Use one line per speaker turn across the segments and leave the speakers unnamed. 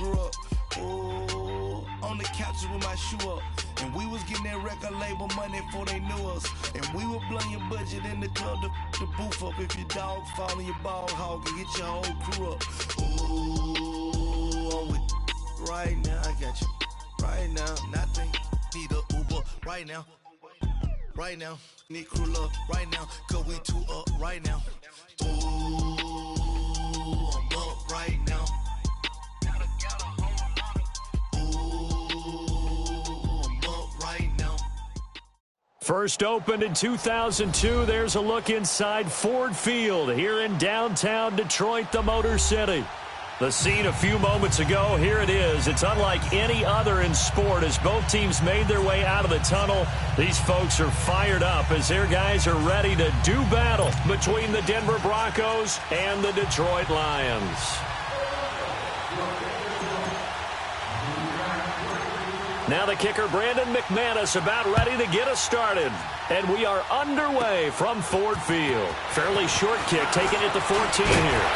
grew up. Ooh, on the couches with my shoe up. And we was getting that record label money before they knew us. And we were blowing your budget in the club to boof up. If your dog fall in your ball hog and get your whole crew up. Ooh, I'm with right now, I got you. Right now, nothing. Need a Uber right now. Right now, need crew love right now. Cause we two up right now. Ooh, I'm up right now.
First opened in 2002, there's a look inside Ford Field here in downtown Detroit, the Motor City. The scene a few moments ago, here it is. It's unlike any other in sport as both teams made their way out of the tunnel. These folks are fired up as their guys are ready to do battle between the Denver Broncos and the Detroit Lions. Now the kicker, Brandon McManus, about ready to get us started. And we are underway from Ford Field. Fairly short kick, taken at the 14 here.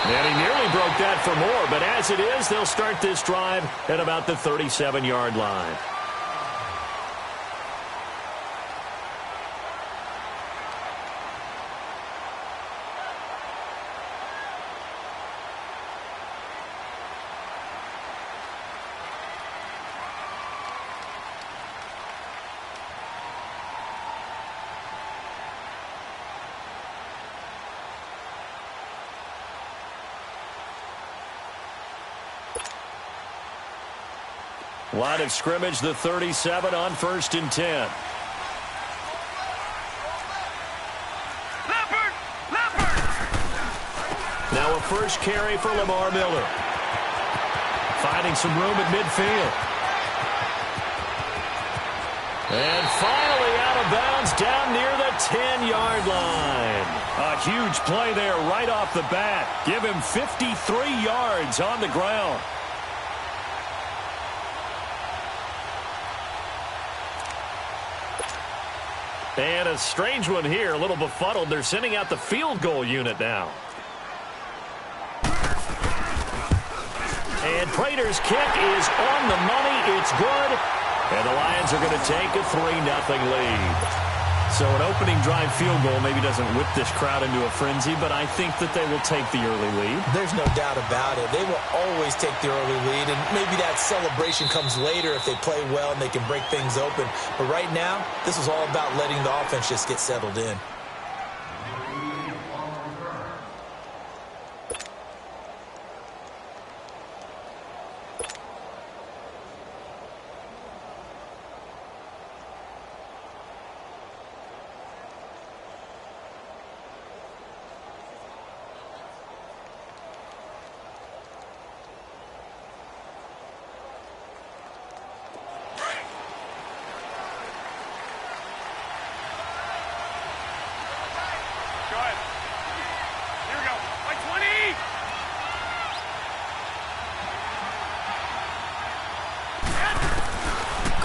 And he nearly broke that for more, but as it is, they'll start this drive at about the 37-yard line. Line of scrimmage, the 37 on 1st and 10. Now a first carry for Lamar Miller. Finding some room at midfield. And finally out of bounds down near the 10-yard line. A huge play there right off the bat. Give him 53 yards on the ground. And a strange one here, a little befuddled. They're sending out the field goal unit now. And Prater's kick is on the money. It's good. And the Lions are going to take a 3-0 lead. So an opening drive field goal maybe doesn't whip this crowd into a frenzy, but I think that they will take the early lead.
There's no doubt about it. They will always take the early lead, and maybe that celebration comes later if they play well and they can break things open. But right now, this is all about letting the offense just get settled in.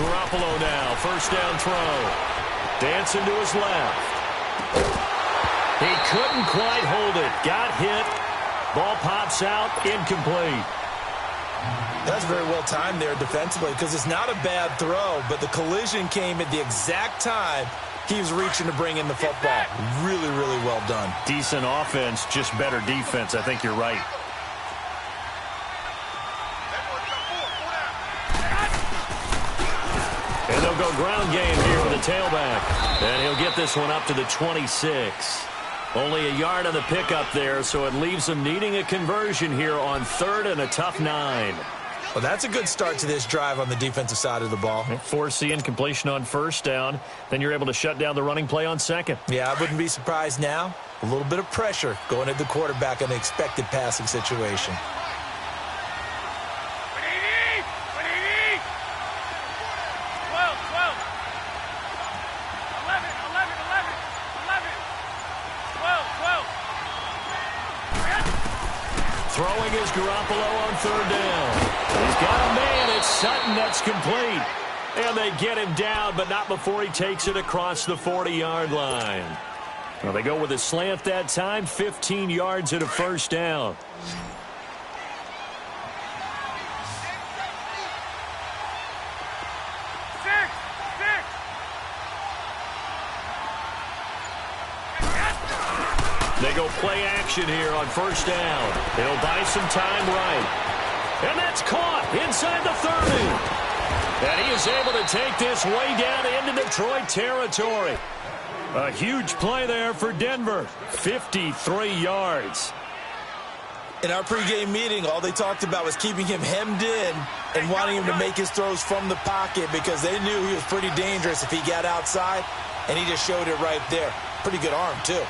Garoppolo now, first down throw. Dancing to his left. He couldn't quite hold it. Got hit. Ball pops out, incomplete.
That's very well timed there defensively because it's not a bad throw, but the collision came at the exact time he was reaching to bring in the football. Really, really well done.
Decent offense, just better defense. I think you're right. And they'll go ground game here with the tailback. And he'll get this one up to the 26. Only a yard on the pickup there, so it leaves them needing a conversion here on 3rd and a tough 9.
Well, that's a good start to this drive on the defensive side of the ball.
Force the incompletion on first down. Then you're able to shut down the running play on 2nd.
Yeah, I wouldn't be surprised now. A little bit of pressure going at the quarterback in an expected passing situation.
Throwing is Garoppolo on 3rd down. He's got a man. It's Sutton. That's complete. And they get him down, but not before he takes it across the 40-yard line. Well, they go with a slant that time, 15 yards at a first down. go play action here on first down. He'll buy some time right. And that's caught inside the 30. And he is able to take this way down into Detroit territory. A huge play there for Denver. 53 yards.
In our pregame meeting, all they talked about was keeping him hemmed in and wanting him to make his throws from the pocket because they knew he was pretty dangerous if he got outside, and he just showed it right there. Pretty good arm, too.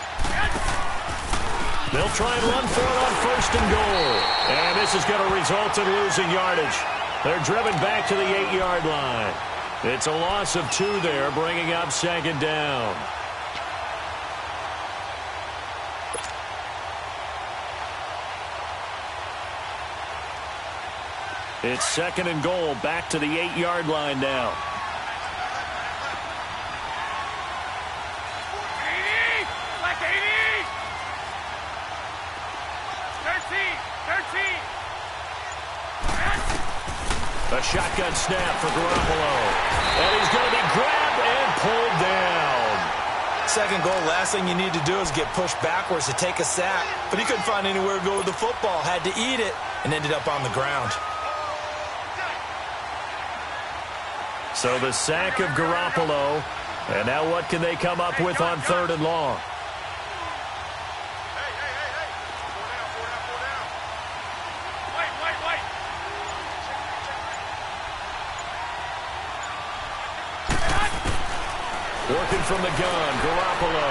They'll try and run for it on first and goal. And this is going to result in losing yardage. They're driven back to the 8-yard line. It's a loss of 2 there, bringing up second down. It's second and goal, back to the 8-yard line now. A shotgun snap for Garoppolo. And he's going to be grabbed and pulled down.
Second goal, last thing you need to do is get pushed backwards to take a sack. But he couldn't find anywhere to go with the football. Had to eat it and ended up on the ground.
So the sack of Garoppolo. And now what can they come up with on third and long? Working from the gun, Garoppolo.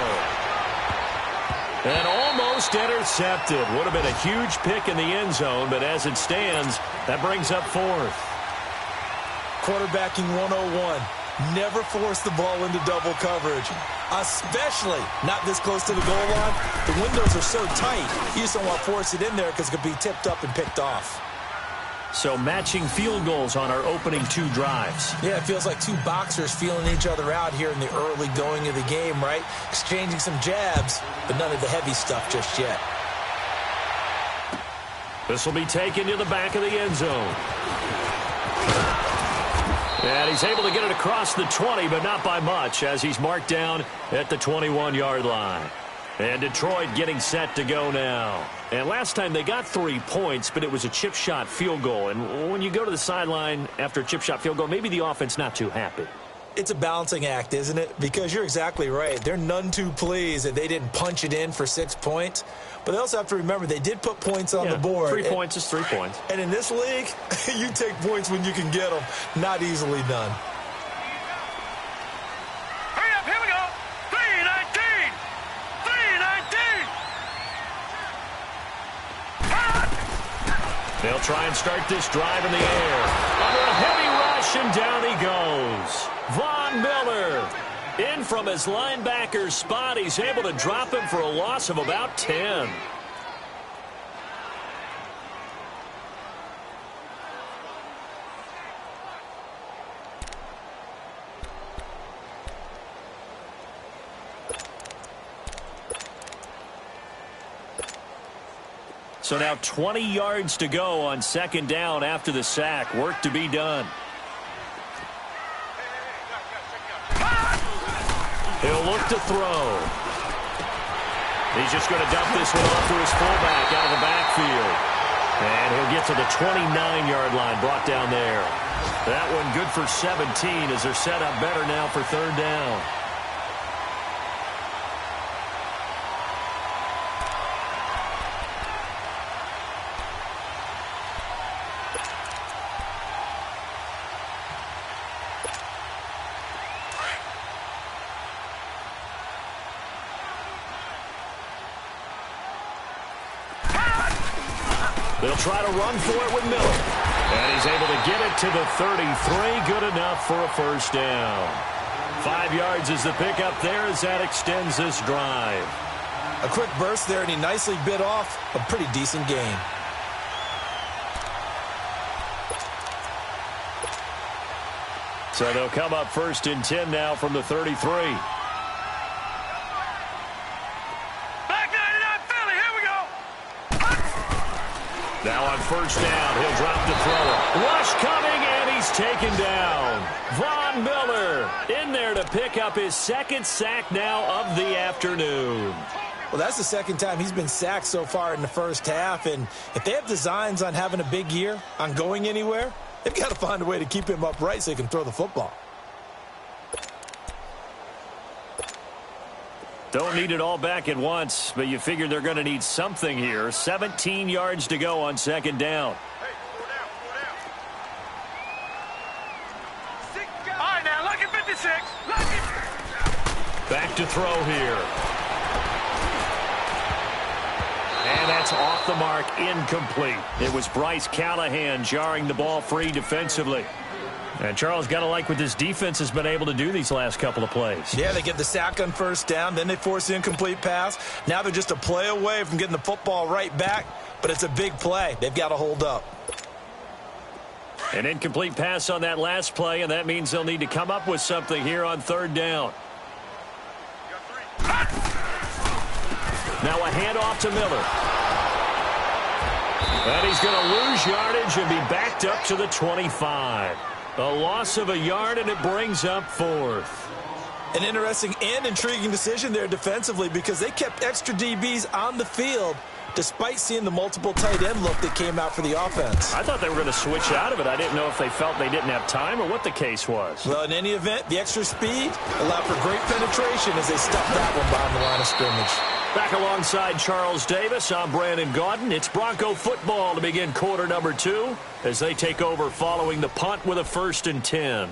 And almost intercepted. Would have been a huge pick in the end zone, but as it stands, that brings up fourth.
Quarterbacking 101. Never force the ball into double coverage, especially not this close to the goal line. The windows are so tight, you just don't want to force it in there because it could be tipped up and picked off.
So matching field goals on our opening 2 drives.
Yeah, it feels like 2 boxers feeling each other out here in the early going of the game, right? Exchanging some jabs, but none of the heavy stuff just yet.
This will be taken to the back of the end zone. And he's able to get it across the 20, but not by much, as he's marked down at the 21-yard line. And Detroit getting set to go now. And last time they got 3 points, but it was a chip shot field goal. And when you go to the sideline after a chip shot field goal, maybe the offense not too happy.
It's a balancing act, isn't it? Because you're exactly right. They're none too pleased that they didn't punch it in for 6 points. But they also have to remember they did put points on the board.
3 points is 3 points.
And in this league, you take points when you can get them. Not easily done.
Hurry up, here we go. 3-19. 3-19.
They'll try and start this drive in the air. Under a heavy rush, and down he goes. Von Miller. In from his linebacker spot, he's able to drop him for a loss of about 10. So now 20 yards to go on second down after the sack. Work to be done. He'll look to throw. He's just going to dump this one off to his fullback out of the backfield. And he'll get to the 29-yard line, brought down there. That one good for 17 as they're set up better now for third down. They'll try to run for it with Miller. And he's able to get it to the 33. Good enough for a first down. 5 yards is the pickup there as that extends this drive.
A quick burst there, and he nicely bit off a pretty decent gain.
So they'll come up first and 10 now from the 33. Now on first down, he'll drop the throw. Rush coming, and he's taken down. Von Miller in there to pick up his second sack now of the afternoon.
Well, that's the second time he's been sacked so far in the first half, and if they have designs on having a big year, on going anywhere, they've got to find a way to keep him upright so he can throw the football.
Don't need it all back at once, but you figure they're going to need something here. 17 yards to go on second down.
All right, now, look at 56.
Back to throw here. And that's off the mark, incomplete. It was Bryce Callahan jarring the ball free defensively. And Charles, got to like what this defense has been able to do these last couple of plays.
Yeah, they get the sack on first down, then they force the incomplete pass. Now they're just a play away from getting the football right back, but it's a big play. They've got to hold up.
An incomplete pass on that last play, and that means they'll need to come up with something here on third down. Now a handoff to Miller. And he's going to lose yardage and be backed up to the 25. A loss of a yard, and it brings up fourth.
An interesting and intriguing decision there defensively because they kept extra DBs on the field despite seeing the multiple tight end look that came out for the offense.
I thought they were going to switch out of it. I didn't know if they felt they didn't have time or what the case was.
Well, in any event, the extra speed allowed for great penetration as they stuffed that one behind the line of scrimmage.
Back alongside Charles Davis, I'm Brandon Gaudin. It's Bronco football to begin quarter number 2 as they take over following the punt with a 1st and 10.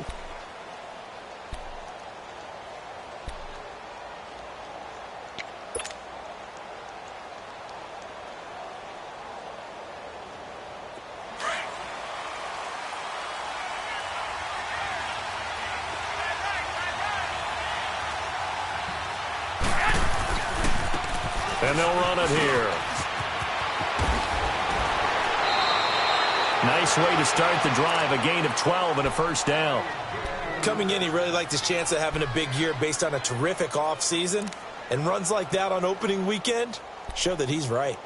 And they'll run it here. Nice way to start the drive. A gain of 12 and a 1st down.
Coming in, he really liked his chance of having a big year based on a terrific offseason. And runs like that on opening weekend show that he's right.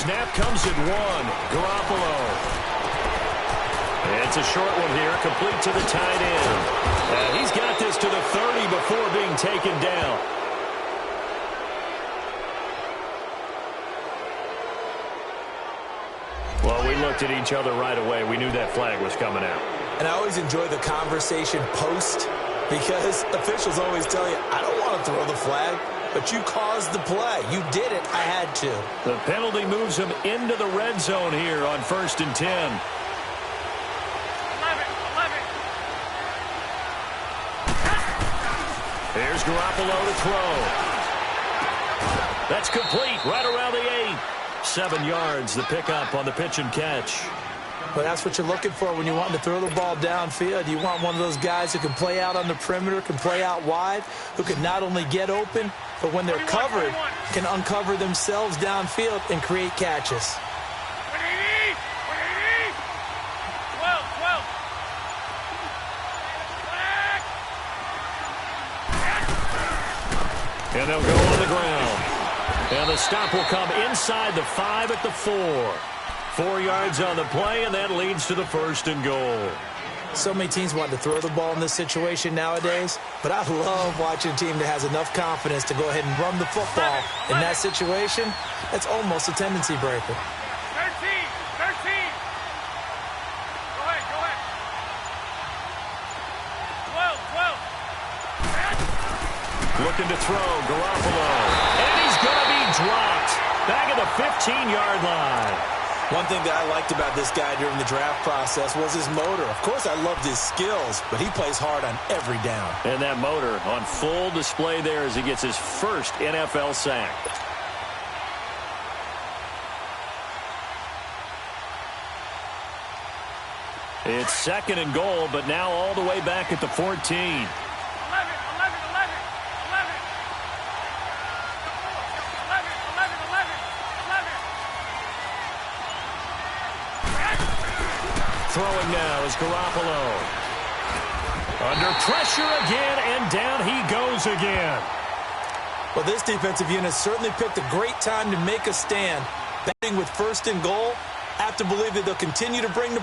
Snap comes at 1. Garoppolo. It's a short one here, complete to the tight end. And he's got this to the 30 before being taken down. Well, we looked at each other right away. We knew that flag was coming out.
And I always enjoy the conversation post because officials always tell you, I don't want to throw the flag. But you caused the play. You did it. I had to.
The penalty moves him into the red zone here on 1st and 10.
11.
Here's Garoppolo to throw. That's complete right around the 8. 7 yards, the pickup on the pitch and catch.
But that's what you're looking for when you want to throw the ball downfield. You want one of those guys who can play out on the perimeter, can play out wide, who can not only get open, but when they're covered, can uncover themselves downfield and create catches.
180. 12.
And they'll go on the ground. And the stop will come inside the 5 at the 4. 4 yards on the play, and that leads to the 1st and goal.
So many teams want to throw the ball in this situation nowadays, but I love watching a team that has enough confidence to go ahead and run the football in that situation. That's almost a tendency breaker.
13. Go ahead. 12.
Looking to throw, Garoppolo. And he's going to be dropped. Back at the 15-yard line.
One thing that I liked about this guy during the draft process was his motor. Of course, I loved his skills, but he plays hard on every down.
And that motor on full display there as he gets his first NFL sack. It's 2nd and goal, but now all the way back at the 14.
11.
Throwing now is Garoppolo. Under pressure again, and down he goes again.
Well, this defensive unit certainly picked a great time to make a stand. Batting with 1st and goal, have to believe that they'll continue to bring the